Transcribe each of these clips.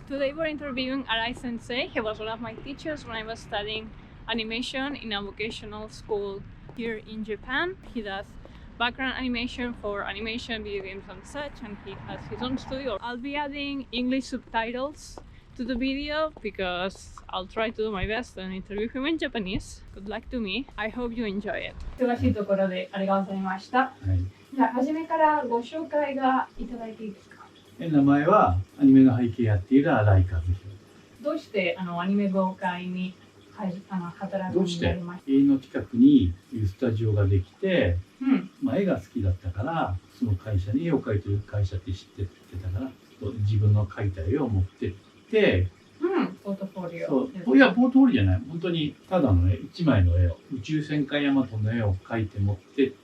Today we're interviewing Arai Sensei. He was one of my teachers when I was studying animation in a vocational school here in Japan. He does background animation for animation, video games and such, and he has his own studio. I'll be adding English subtitles to the video because I'll try to do my best and interview him in Japanese. Good luck to me. I hope you enjoy it. 忙しいところでありがとうございました。じゃあ初めからご紹介がいただいていいですか？名前はアニメの背景やっている新井和弘。どうしてアニメ業界に働くようになりました？家の近くにスタジオができて、絵が好きだったからその会社に絵を描いてる会社って知ってたから自分の描いた絵を持ってって、ポートフォリオ。そういやポートフォリオじゃない、本当にただの絵、1枚の絵を宇宙戦艦ヤマトの絵を描いて持ってって。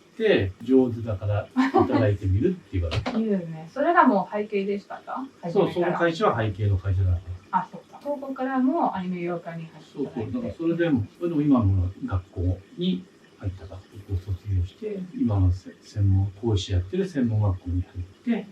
上手だからいただいてみるって言われて。いいですね。それがもう背景でしたか？そう、その会社は背景の会社だから。あ、そっか。そこからもアニメ業界に入っていただいて。だからそれでも今の学校に入った学校を卒業して、今の講師やってる専門学校に入って、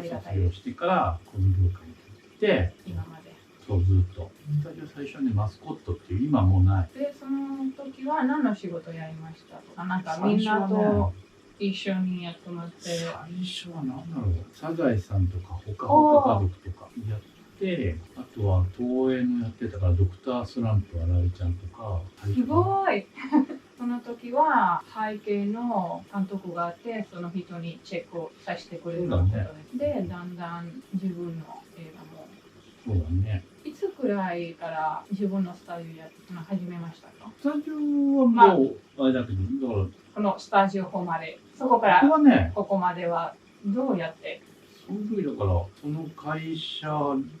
卒業してからこの業界に入って今まで。そうずっと。スタジオ最初はねマスコットっていう今もうない。でその時は何の仕事やりましたとか、なんかみんなと一緒にやってもらって。最初は何だろう、サザエさんとかほかほか家族とかやって、あとは東映のやってたからドクタースランプ新井ちゃんとか。すごい。その時は背景の監督があってその人にチェックをさせてくれることで、だんだん自分の映画も。そうだね。いつくらいから自分のスタジオやって始めましたか？スタジオはもうあれだけど、だからこのスタジオここまで、そこからここまではどうやって？その時だからその会社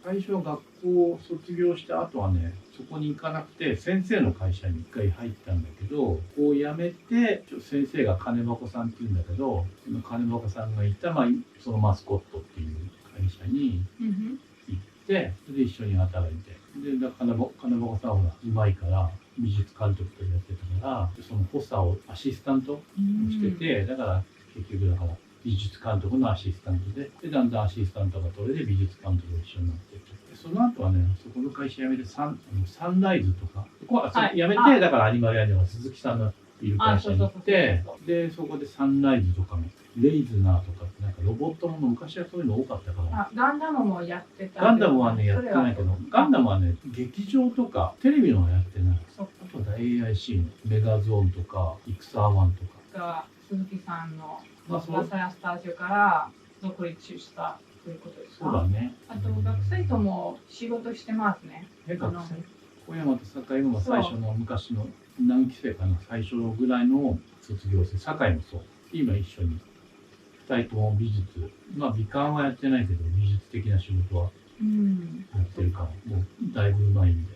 最初は学校を卒業した後はねそこに行かなくて先生の会社に一回入ったんだけど、こう辞めて先生が金箱さんっていうんだけど、その金箱さんがいた、そのマスコットっていう会社に行って、それで一緒に働いて、で金箱さんはうまいから美術監督とやってたから、その補佐をアシスタントをしてて、だから結局だから美術監督のアシスタントで、だんだんアシスタントが取れて美術監督と一緒になっていて、その後はねそこの会社辞めてサンライズとか辞めて、だからアニマルアニメの鈴木さんのいる会社に行って、でそこでサンライズとかのレイズナーとかなんかロボットもの昔はそういうの多かったから。ガンダムもやってた。ガンダムはねやってないけど、ガンダムはね劇場とかテレビのはやってない。あとは AIC のメガゾーンとかイクサー1とか。鈴木さんのマサヤスタジオから独立したということですか？そうだね。あと学生とも仕事してますね。学生小山と堺が最初の昔の何期生かな、最初ぐらいの卒業生、堺もそう。今一緒に2人とも美術、美観はやってないけど美術的な仕事はやってるから、もうだいぶうまいんで。